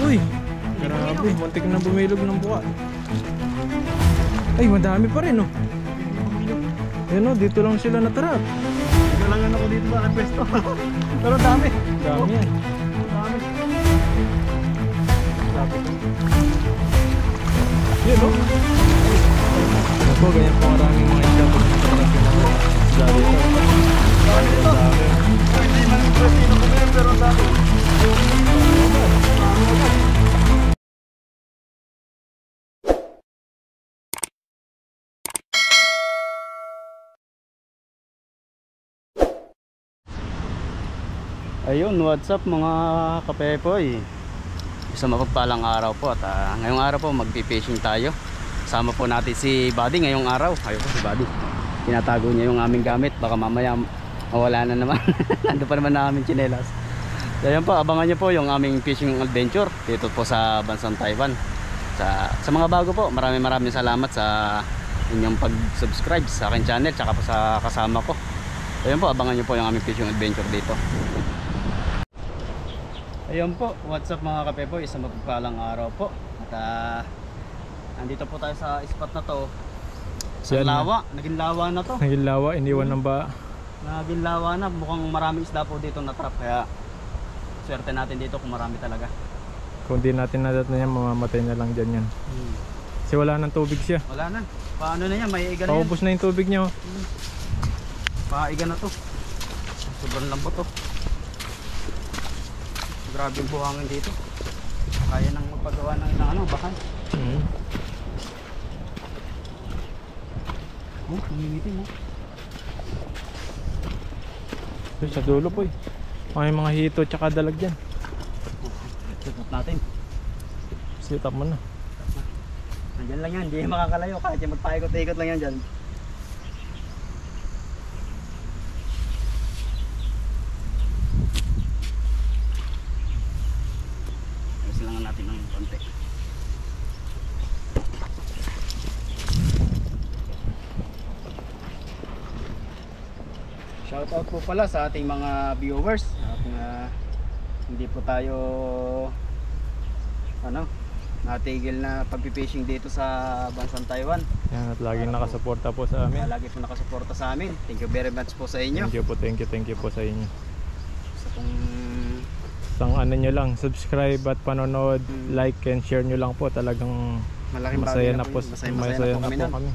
Uy, grabe, muntik na bumilog ng buka. Ay, madami pa rin, oh. Yan, oh, dito lang sila natrap. Nagalangan ako dito sa aking pwesto. Pero dami. Dami yan. Dami. Yan, oh. Yan po, ganyan po maraming mga isda po natrap yung mga isda dito. Dami dito. Hindi man yung pwesto na kumain, pero dami. Ayun, what's up mga kapepoy? Isang mapagpalang araw po at ngayong araw po magpipishing tayo. Kasama po natin si Buddy ngayong araw. Ayun po si Buddy. Tinatago niya yung aming gamit. Baka mamaya mawala na naman. Nandun pa naman na aming tsinelas. So ayun po, abangan niyo po yung aming fishing adventure dito po sa bansang Taiwan. Sa mga bago po, maraming salamat sa inyong pag-subscribe sa aking channel tsaka po sa kasama ko. Ayun po, abangan niyo po yung aming fishing adventure dito. Ayun po, what's up mga kapepoy, isang mapagpalang araw po. At andito po tayo sa spot na to. Sa lawa, naging lawa na to. Naging lawa, iniwan ng ba? Naging lawa na, mukhang maraming isda po dito na trap. Kaya swerte natin dito kung marami talaga. Kung di natin nadat na yan, mamamatay na lang dyan yan. Kasi wala nang tubig siya. Wala na, paano na yan, may iga na yan. Paubos na yung tubig niya. Paiga na to. Sobrang lambot to. Grabe yung buhangin dito. Kaya nang magpagawa ng ano, bakan. Oh, nangingitim mo. Sa dulo po eh. May mga hito tsaka dalag dyan. Sitot natin. Sit up mo na. Nandyan lang yan, hindi makakalayo. Kahit yung magpaikot-ikot lang yan dyan. Natin ng konti. Shoutout po pala sa ating mga viewers at hindi po tayo natigil na pag-fishing dito sa bansang Taiwan. Yan, at laging nakasuporta po sa amin. Lagi po nakasuporta sa amin. Thank you very much po sa inyo. Thank you po sa inyo. Sa kung isang ano nyo lang, subscribe at panonood, like and share nyo lang po. Talagang masaya na po kami.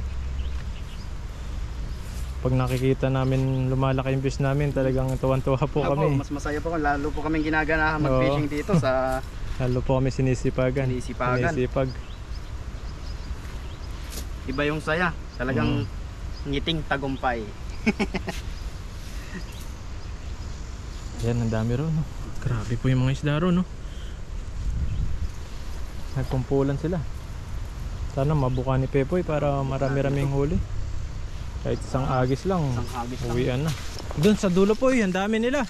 Pag nakikita namin lumalaki yung views namin, talagang tuwan-tuwa po kami. Mas masaya po, lalo po kaming ginaganahan mag-fishing dito sa lalo po kami sinisipagan. Sinisipag. Iba yung saya, talagang ngiting tagumpay. Yan, ang dami ron, no? Grabe po yung mga isda ron, no? Nagkumpulan sila. Sana mabuka ni Pepoy para marami-raming huli. Kahit isang agis lang, uwian na. Doon sa dulo po, ang dami nila.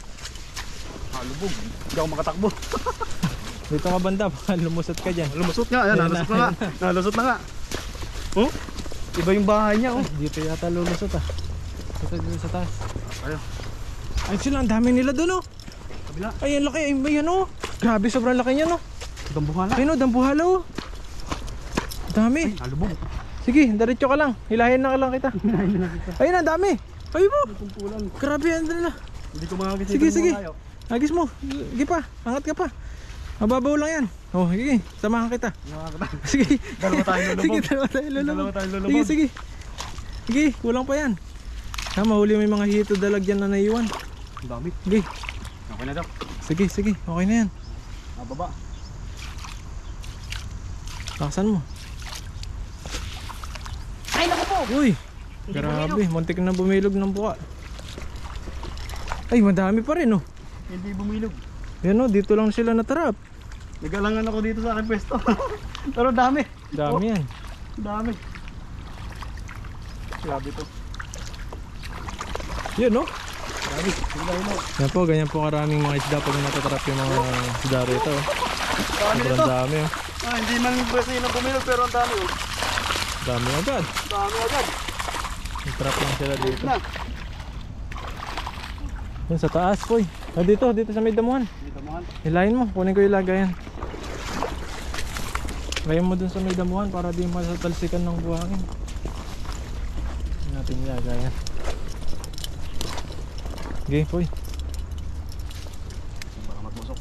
Lubog, hindi ako makatakbo. Dito ka banda, lumusot ka dyan. Lumusot nga, ayan, nalusot na nga. Oh, iba yung bahay niya, oh. Dito yata lulusot, ah. Dito sa taas. Ayun. Ay sila, ang dami nila doon, oh. Ay, ang laki, ay yan, oh. Grabe, sobrang laki niya, no? Dambuhala. Ay, no, dambuhala, oh. Dami. Ay, nalubog. Sige, diretso ka lang. Hilahin na lang kita. Ayun na, dami. Ay po. Grabe yan nila. Hindi ko makakita. Sige. Agis mo. Sige pa. Angat ka pa. Mababaw lang yan. Oh, sige. Samahan kita. Sige. Dalawa tayo lulubog. Dalawa tayo lulubog. Sige. Kulang pa yan. Mahuli mo yung mga hito dalag dyan na naiwan. Ang dami. Sige. Okay na daw. Sige. Okay na yan. Mababa. Lakasan mo. Ay, naku po! Uy! Grabe, muntik na bumilog ng buka. Ay, madami pa rin, oh. Hindi bumilog. Yan, oh, dito lang sila natrap. Nagalangan ako dito sa aking pwesto. Pero dami. Dami yan. Dami. Grabe to. Yan, oh. Dami. Yan po, ganyan po karaming mga isda pag natatrap yung mga isda rito, oh. Sobrang dami, oh. Hindi man pwede na bumilog pero ang dami, oh. Dami agad. Trap lang sila dito. Yun sa taas, boy. Dito sa may damuhan. Hilahin mo, kunin ko yung lagayan. Ngayon mo dun sa may damuhan para di masatalsikan ng buhangin. Hindi natin ilagay. Okay, poy. Baka magmusok.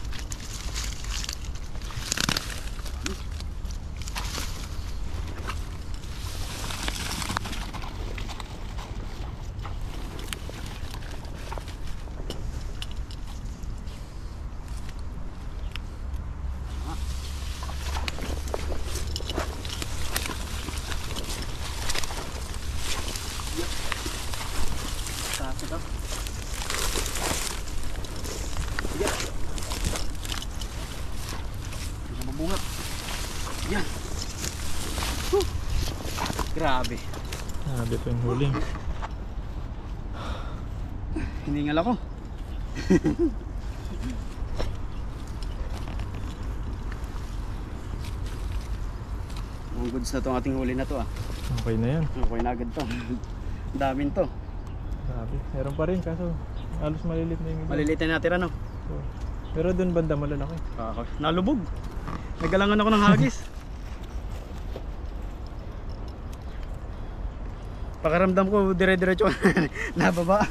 Sakit ako. Sige. Hindi na mabungat. Yan. Grabe. Dito yung huli. Hiningal ako. Ang goods na itong ating huli na to ah. Okay na yan. Okay na agad to. Ang damin to. Grabe. Meron pa rin kaso halos malilit na yung iba. Maliliit na natira no? So, pero dun banda malalaki. Nalubog. Nagalangan ako ng hagis. Pakiramdam ko dire-diretso nababa.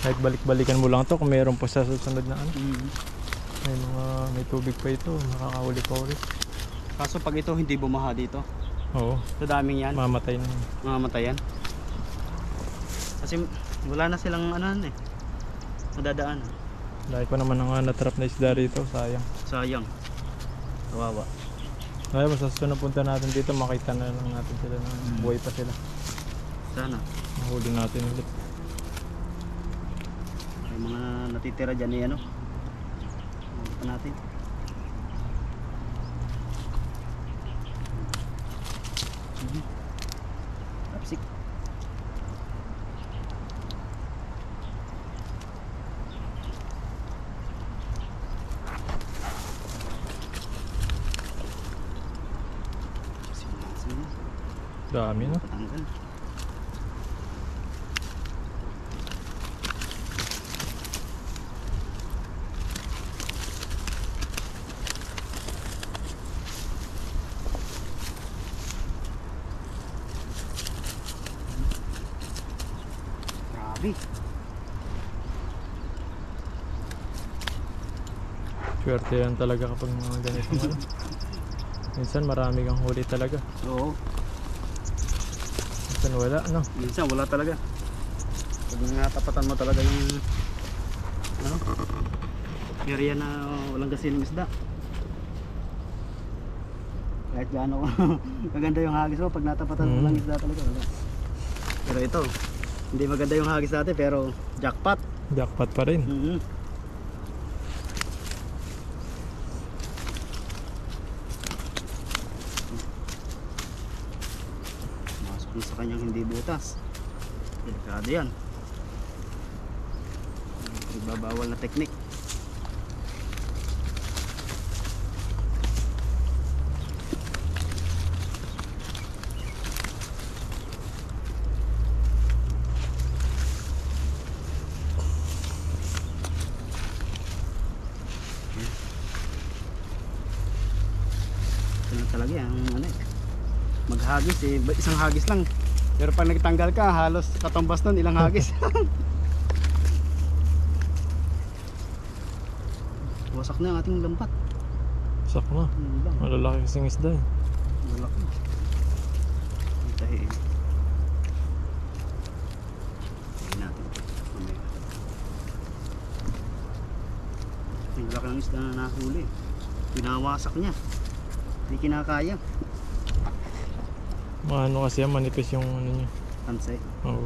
Kahit balik-balikan mo lang to kung meron pa sa susunod na ano. May tubig pa ito, makakahuli pa ulit. Kaso pag ito hindi bumaha dito, Oo, sa daming yan, mamatay na. mamamatayan. Kasi wala na silang ano madadaan. Dahil ko naman ang natrap na isda rito, sayang. Sayang. Kawawa. Ngayon, mas susunod punta natin dito, makita na lang natin sila na buhay pa sila. Sana. Mahuli natin ulit. May mga natitira dyan eh ano. Pa natin. Tapsik. Dami no? Patanggal. Grabe. Swerte yan talaga kapag mga ganito. Minsan marami kang huli talaga. Oo. Minsan wala, no? Minsan wala talaga. Pag natapatan mo talaga yung ano, area na walang gasiling isda. Kahit gaano maganda yung hagis mo, pag natapatan mo walang isda talaga wala. Pero ito, hindi maganda yung hagis natin pero jackpot. Jackpot pa rin. Masok na sa kanyang hindi butas. Delikado yan. Nagbabawal na teknik. Ito na talaga yan, ano eh. Maghagis eh, isang hagis lang. Pero pag nagtanggal ka, halos katumbas nun, ilang hagis. Wasak na yung ating lampat. Sak na. Malalaki kasing isda eh. Malaki. Tahi eh. Tahi natin. Mamaya. Yung laki ng isda na nahuli. Pinawasak niya. Hindi kinakaya. Mga ano kasi yan, manipis yung ano niya. Tansay. Oo.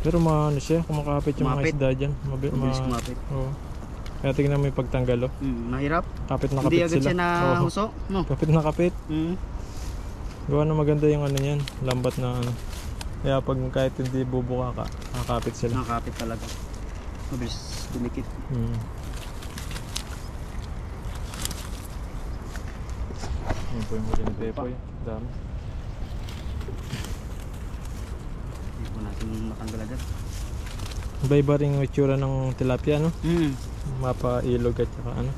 Pero ano siya, kumakapit yung Kumapit. mga isda dyan. Mabilis kumapit. Oo. Kaya tingnan mo yung pagtanggal oh. Mahirap. Kapit na kapit Hindi agad sila. siya na Oo. huso. No? Kapit na kapit. Gawa na maganda yung ano niyan, lambat na ano. Kaya pag kahit hindi bubuka ka, nakakapit sila. Nakakapit talaga. Mabilis dumikit. Yun po yung huli ni Pepoy. Dami. Hindi po natin matanggal agad. Iba-iba rin yung itsura ng tilapia, no? Mapa ilog at saka ano.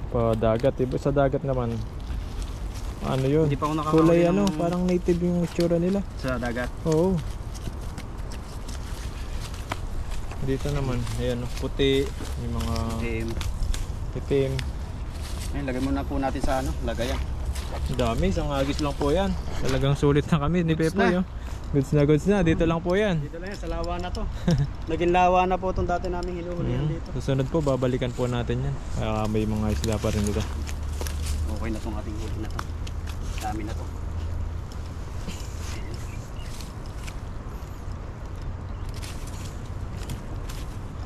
Pa dagat, iba sa dagat naman. Ano yun? Hindi pa ako nakakahuli Kulay ng- ano, parang native yung itsura nila. Sa dagat. Oo. Dito naman, ayan, puti, yung mga Team. itim. Ayun, lagay muna po natin sa ano, lagayan. Dami, isang agis lang po yan. Talagang sulit na kami ni Goods Pepoy. na. Oh. Goods na, dito lang po yan. Dito lang yan, sa lawa na to. Naging lawa na po itong dati naming hinuhulihan dito. Susunod po, babalikan po natin yan. May mga isla pa rin dito. Okay na tong ating huli na to. Dami na to.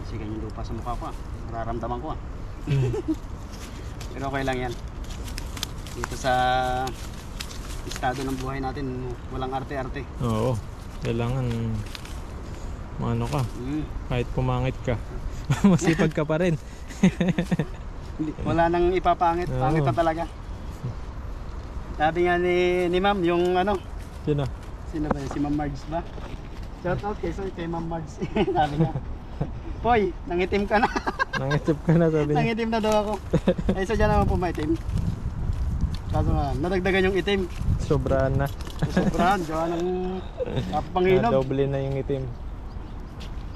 Sige yung lupa sa mukha ko ah. Nararamdaman ko ah. Pero okay lang yan. Dito sa estado ng buhay natin, walang arte-arte. Oo, kailangan ano ka, kahit pumangit ka. Masipag ka pa rin. Wala nang ipapangit, Oo. pangit na talaga. Sabi nga ni ma'am, yung ano, Sino? sino ba yun? Si Ma'am Margs ba? Shout out kay Ma'am Margs. Sabi niya, Poy, nangitim ka na. Nangisip ka na, sabi niya. Nangitim na daw ako. Ay sadya naman po maitim. Kaso nga, nadagdagan yung itim. Sobrahan na. Sobrahan, gawa ng kapanginom. Doble na yung itim.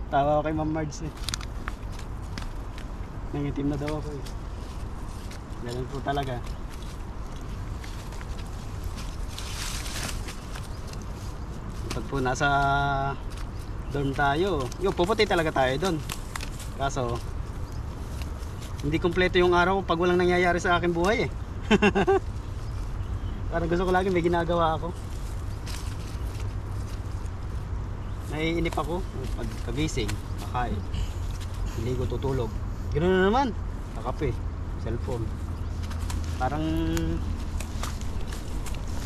Tawa ko kay Ma'am Margs eh. Nangitim na daw ako eh. Ganun po talaga. Pag po nasa dorm tayo, yung puputi talaga tayo doon. Kaso hindi kumpleto yung araw pag walang nangyayari sa aking buhay eh. Parang gusto ko lagi may ginagawa ako. Naiinip ako pag kagising, kakain, ligo, tutulog. Ganoon na naman, kakape, cellphone. Parang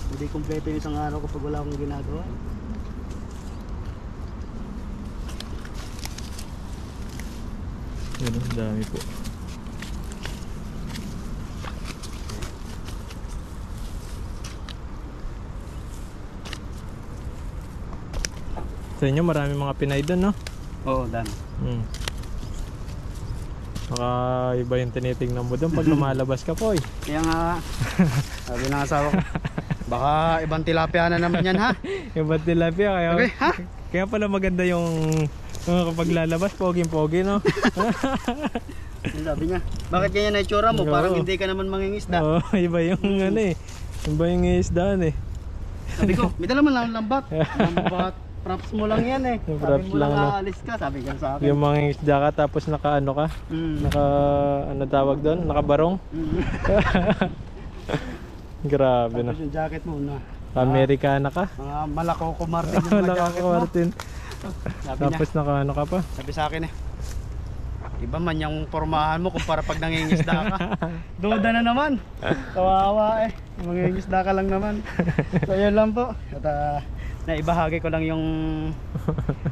hindi kumpleto yung isang araw kapag wala akong ginagawa. Yan, ang dami po. Sa inyo marami mga Pinay doon, no? Oo, dami. Baka iba yung tinitingnan mo doon pag lumalabas ka po eh. Kaya nga, sabi ng asawa ko, baka ibang tilapia na naman yan ha? Yung ba't tilapia kaya, Sabi, ha? kaya pala maganda yung kapag lalabas, poging-pogi, no? Sabi niya, bakit ganyan na itsura mo? Oo. Parang hindi ka naman mangingisda. Oo, iba yung ano eh. Iba yung isdaan eh. Sabi ko, may dala man lang lambat. Lambat, props mo lang yan eh. Yung Sabi props mo lang lang, no? aalis ka, sabi ka sa akin. Yung mga isda ka tapos naka ano ka? Naka ano tawag doon? Nakabarong? Grabe na. Tapos yung jacket mo na. Amerikana ka? Mga Malakoko Martin yung mga Wala jacket ka mo. Martin. Sabi Tapos niya, naka ano ka pa? sabi sa akin eh. Iba man yung pormahan mo kumpara pag nangingisda ka. Duda na naman. Kawawa eh. Mangingisda ka lang naman. So yun lang po. At naibahagi ko lang yung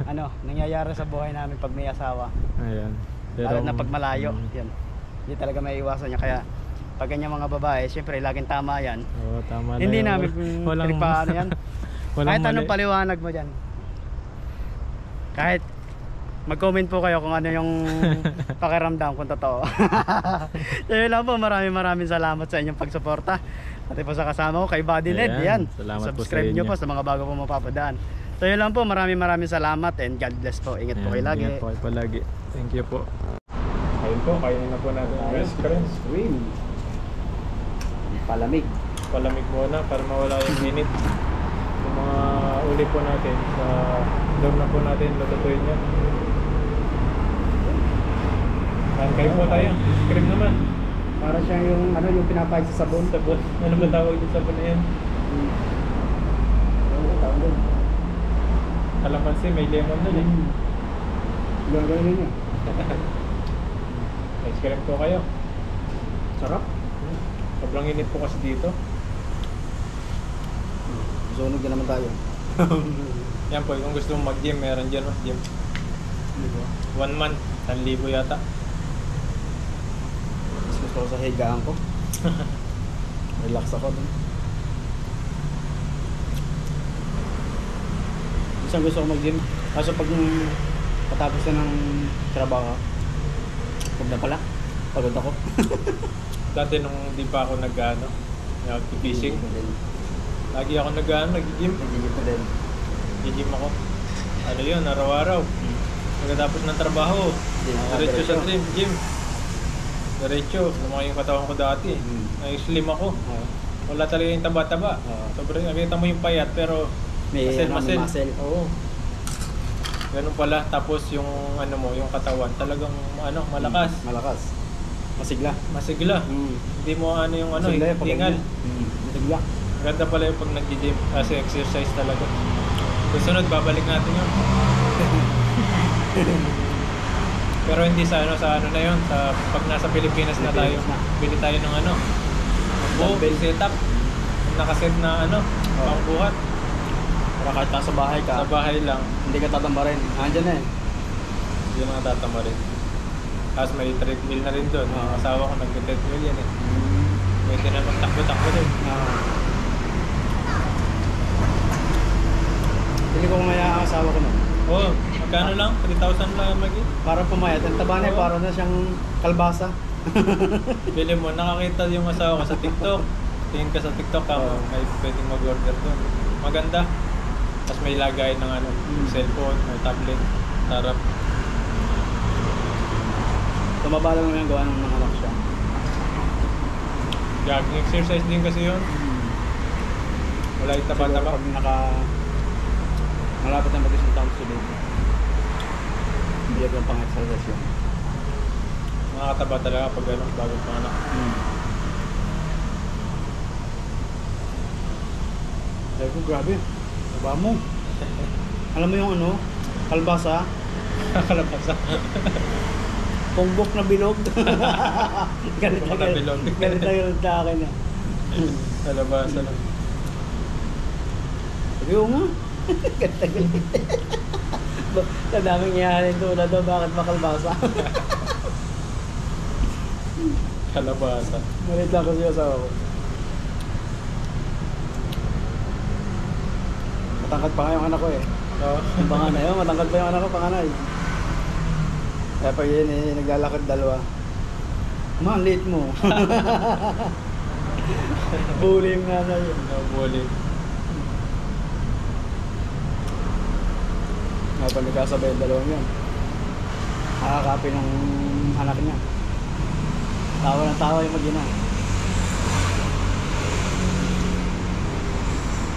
ano, nangyayari sa buhay namin pag may asawa. Ayan. Lalo na pag malayo. Yan. Hindi talaga may iwasan niya. Kaya pag ganyan mga babae, syempre laging tama yan. Oo, tama na Hindi yun. namin pinagpaano yan. Kahit anong paliwanag mo dyan. Kahit mag-comment po kayo kung ano yung pakiramdam kung totoo. So yun lang po, maraming salamat sa inyong pagsuporta. Pati po sa kasama ko kay Buddy Ned. Ayan, Yan. salamat po Subscribe sa nyo inyo. po sa mga bago po mapapadaan. So yun lang po, maraming salamat and God bless po. Ingat po kayo lagi. Ingat po kayo palagi. Thank you po. Ayun po, kainin na po natin ang ice cream. Swim. Palamig. Palamig muna para mawala yung init. Yung mga uli po natin sa dorm na po natin lututuin niya. Kain po tayo. Ice cream naman. Para siya yung ano yung pinapahid sa sabon. Sabon. Ano ba tawag yung sabon na yan? Kalamansi, may lemon nun eh. Gagawin niyo. Ice cream po kayo. Sarap. Sobrang init po kasi dito. Sunog na naman tayo. Yan po, kung gusto mong mag-gym, meron dyan gym. 1 month, 1,000 yata. Mas gusto ko sa higaan ko. Relax ako dun. gustong gusto ko mag-gym. Kaso pag patapos na ng trabaho, huwag na pala. Pagod ako. Dati nung di pa ako nag-ano, nag-fishing. Lagi ako nag-gym. Nag-gym ko din. Nag-gym ako. Ano yun, araw-araw. Pagkatapos ng trabaho, diretso sa gym. Diretso, lumaki yung katawan ko dati. Nag-slim ako. Wala talaga yung taba-taba. Sobrang nakita mo yung payat pero May muscle. Oo. Ganun pala. Tapos yung ano mo, yung katawan talagang ano, malakas. Malakas. Masigla. Masigla. Hindi mo ano yung ano, Masigla yung hingal. Masigla. Ganda pala yung pag nag-gym kasi exercise talaga. Susunod, babalik natin yun. Pero hindi sa ano na yun, sa pag nasa Pilipinas na tayo, bili tayo ng ano, setup, nakaset na ano, pangbuhat. Para kahit nasa bahay ka, Sa bahay lang, hindi ka tatamba rin. Andyan na eh. yun ang tatama rin. Tapos may treadmill na rin doon. Ang asawa ko nag-treadmill yan eh. Pwede na magtakbo-takbo doon. Hindi ko ngaya ang asawa ko nun. Oo, magkano lang? 3,000 lang magi. Para pumayat. Ang taba na eh, Oo. para na siyang kalbasa. Bili mo, nakakita yung asawa ko sa TikTok. Tingin ka sa TikTok ka, may pwedeng mag-order doon. Maganda. Tapos may lagay ng ano, cellphone, may tablet, tarap. Tumaba lang naman yung gawa ng mga anak siya. Jogging exercise din kasi yun. Wala yung Siguro taba-taba. pag malapit na mag-isang taon sila. Hindi ako yung pang-exercise yun. Nakakataba talaga pag ano, bagong panganak. Sabi ko, grabe. Taba mo. Alam mo yung ano? Kalbasa? Kalabasa. Punggok na bilog. Galit Punggok na bilog. Galit na galit na akin na. Kalabasa lang. Sabi ko nga. Galit na galit. Sa daming iyahalin doon na doon, bakit makalbasa? Kalabasa. Malit lang kasi yung asawa ko. Matangkad pa nga yung anak ko eh. Oo. Yung panganay, matangkad pa yung anak ko, panganay. Kaya pag yun eh, naglalakad dalawa. Ma, ang late mo. Bully yung nanay. Nabuli. Kapag nagkasabay yung dalawang yun, nakakapi ng anak niya. Tawa ng tawa yung mag-ina.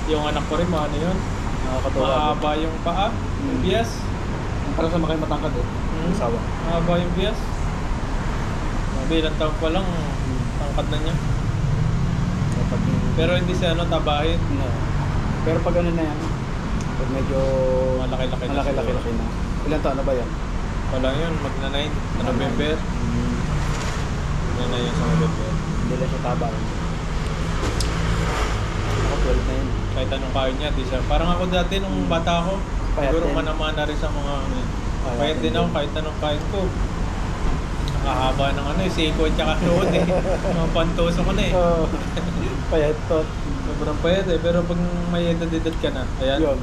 Yung anak ko rin, ano yun? Nakakatuwa. Mahaba yung paa, yung bias. Parang sa makay matangkad eh. Asawa. Mahaba yung bias. Ilang taon pa lang, tangkad na niya. Kapag, Pero hindi siya ano, tabahin. no. Pero pag ano na yan, pag medyo Malaki-laki na malaki-laki na. Ilan taon na ba yan? Walang yun, magna-9 na November. Magna-9 yun sa November. Hindi lang siya tabang. Ako 12 na yun. Kahit anong kain niya, di siya. Parang ako dati nung bata ako, Payat siguro din. manamana rin sa mga ano. Payat Payat din din. ako kahit anong kain ko. Nakahaba ng ano eh, siko at saka suot eh. Mga pantoso ko na eh. Oo. Payat to. Sobrang payat eh, pero pag may edad-edad ka na, ayan, Yun.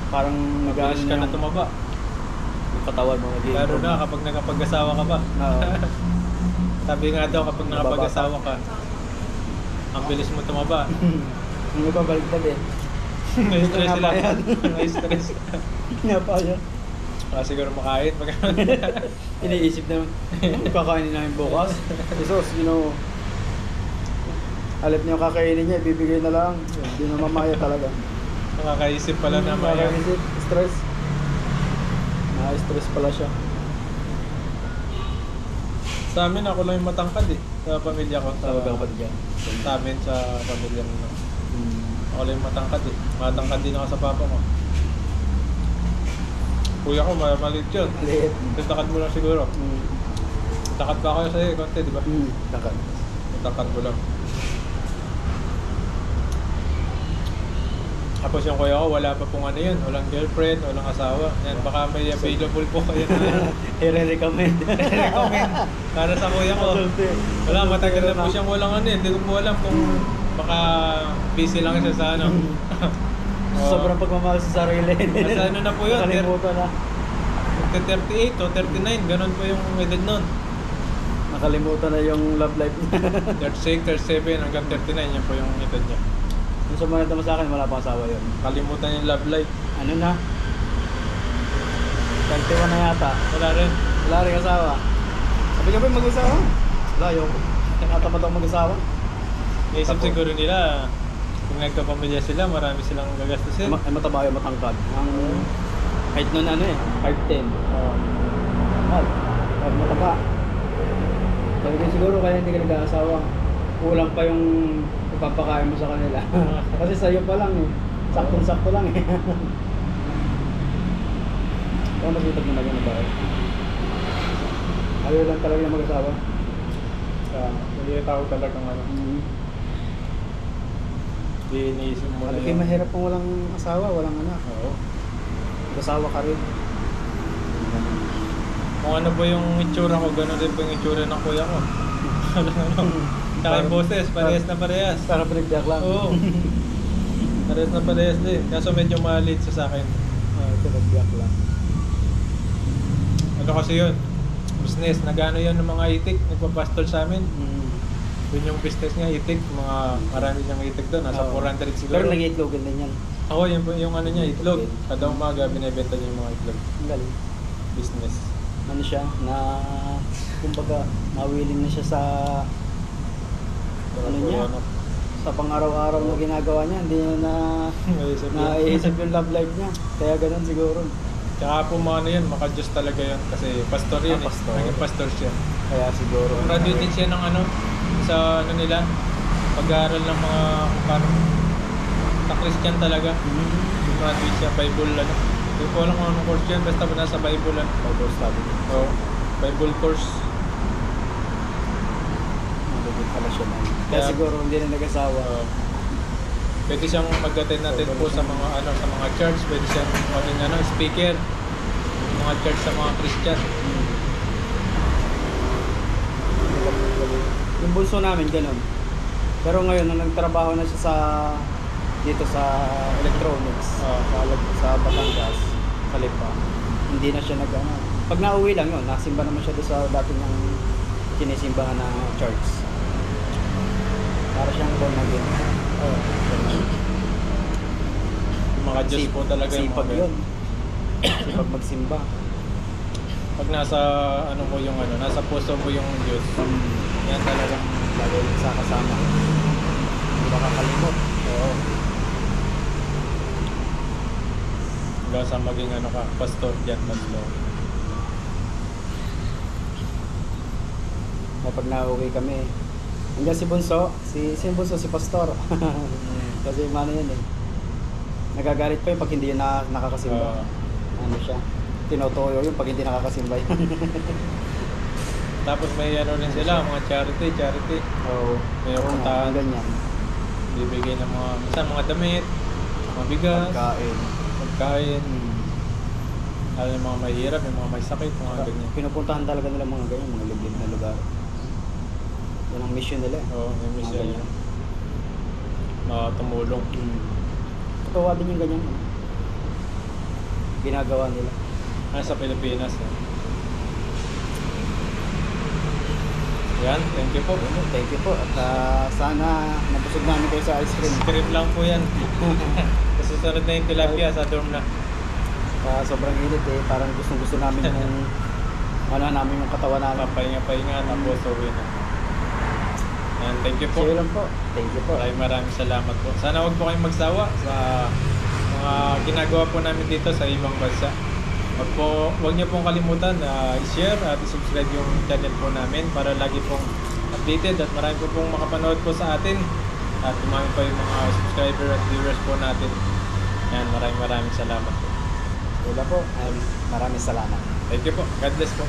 Parang mabilis ka na tumaba. yung katawan mo. Lalo na kapag nakapag-asawa ka ba. Oo. Sabi nga daw kapag nakapag-asawa ka, ang bilis mo tumaba. Yung iba baliktad eh. May stress sila. Napayat. May stress. Napayat. Siguro makain. Iniisip naman, kakainin namin bukas. Jesus, alit niyo kakainin niya, ibibigay na lang. Hindi na mamaya talaga. Nakakaisip pala na maya. Nakakaisip, stress. Na-stress pala siya. Sa amin ako lang yung matangkad eh. Sa pamilya ko. Sa kapatid niya. Sa amin, sa pamilya mo. Ako lang yung matangkad eh. Matangkad din ako sa papa ko. Kuya ko, maliit yun. Liit. Takad mo lang siguro. Takad pa ako sa'yo, konti, di ba? Takad. Takad mo lang. Tapos yung kuya ko, wala pa pong ano yun. Walang girlfriend, walang asawa. Yan, baka may available po kayo na I-recommend. recommend para sa kuya ko. Wala, matagal na po siyang walang ano eh. Hindi ko po alam kung baka busy lang siya sa ano. O sobrang pagmamahal sa sarili. Nasa ano na po yun, Nakalimutan na. 38 o 39, ganun po yung edad nun. Nakalimutan na yung love life niya. 36, 37 hanggang 39, yan po yung edad niya. Yung sumunod naman sa akin, wala pang asawa yun. Kalimutan yung love life. Ano na? 21 na yata. Wala rin. Wala rin asawa. Sabi ka ba mag-asawa? Wala, yung natamad ako mag-asawa. Naisip Tapos? siguro nila, kung nagkapamilya sila, marami silang gagastusin. Ay mataba yung matangkad. Ang height nun ano eh, 5'10". Pag mataba. Sabi ko siguro kaya hindi ka nag-aasawa. Kulang pa yung ipapakain mo sa kanila. Kasi sa'yo pa lang eh. Saktong-sakto lang eh. Kaya masipag na maging babae. Ayaw lang talaga na mag-asawa. Hindi tao talagang ano. Hindi iniisip mo na Sabi kayo mahirap kung walang asawa, walang anak. Oo. Mag-asawa ka rin. Kung ano po yung itsura ko, gano'n din po yung itsura ng kuya ko. Ano. Tsaka yung boses, parehas na parehas. Para breakdown lang. Oo. Parehas na parehas din. Kaso medyo malit siya sa akin. Ito breakdown lang. Ano kasi yun? Business. Nagano yun ng mga itik. Nagpapastol sa amin. Yun yung business niya, itik. Mga marami niyang itik doon. Nasa Oo. 400 siguro. Pero nag-iitlogan din yan. Ako, yun po yung ano niya, itlog. Kada umaga, binibenta niya yung mga itlog. Ang galing. Business. Ano siya, na kumbaga nawilling na siya sa ano niya, sa pang-araw-araw na ginagawa niya, hindi niya naiisip yung love life niya. Kaya ganun siguro. Tsaka po mga ano yun, maka-Diyos talaga yun. Kasi pastor yun Pastor. Naging pastor siya. Kaya siguro. Graduate din siya ng ano, sa ano nila, pag-aaral ng mga, paano, sa Christian talaga. Graduate siya, Bible ano. Hindi ko alam kung anong course yan, basta nasa Bible ano. Bible study. Oo, Bible course. Nalugod pala siya man. Kaya Kaya- siguro hindi na nag-asawa. Pwede siyang mag-attend natin po sa mga ano, sa mga church, pwede siyang maging ano, speaker. Mga church sa mga Christian. Yung bunso namin ganun. Pero ngayon nung nagtrabaho na siya sa dito sa electronics, sa Batangas, sa Lipa, hindi na siya nag-ano. Pag nauwi lang yun, nasimba naman siya doon sa dati niyang sinisimbahan na church. Para siyang born again. Yung mga Diyos po talaga yung sipag mga yun. Sipag magsimba. Pag nasa ano mo yung ano, nasa puso mo yung Diyos. Yan talagang Lalo sa kasama. Hindi makakalimot. oo. Hanggang sa maging ano ka, pastor dyan, pastor. Kapag nauwi kami, hanggang si Bunso, si Bunso, si Pastor. Kasi mano yun eh. Nagagalit pa yun pag hindi yun nakakasimba. Ano siya, tinotoyo yun pag hindi nakakasimba yun. Tapos may ano rin sila, mga charity. Oo. May Oo nga, puntahan. ganyan. Bibigay ng mga, minsan mga damit, mga bigas, Pagkain. pagkain. Lalo yung mga mahirap, yung mga may sakit, mga ganyan. Pinupuntahan talaga nila mga ganyan, mga liblib na lugar. Yan ang mission nila. Oo, yung Mga mission ganyan. niya. Tumulong. Katawa din yung ganyan. Ginagawa nila. Sa Pilipinas. Yan, thank you po. Thank you po. At sana nabusog namin kayo sa ice cream. Script lang po yan. Kasi sunod na yung tilapia sa dorm na. Sobrang init eh. Parang gustong-gusto namin yung ano namin yung katawan namin. Papahinga-pahinga, tapos uwi na. Yan, thank you po. Sige lang po. Thank you po. Maraming salamat po. Sana wag po kayong magsawa sa mga ginagawa po namin dito sa ibang bansa. Wag niyo pong kalimutan na i-share at i-subscribe yung channel po namin para lagi pong updated at marami po pong makapanood po sa atin at dumami pa yung mga subscriber at viewers po natin. Yan, maraming salamat po. Wala po. Maraming salamat. Thank you po. God bless po.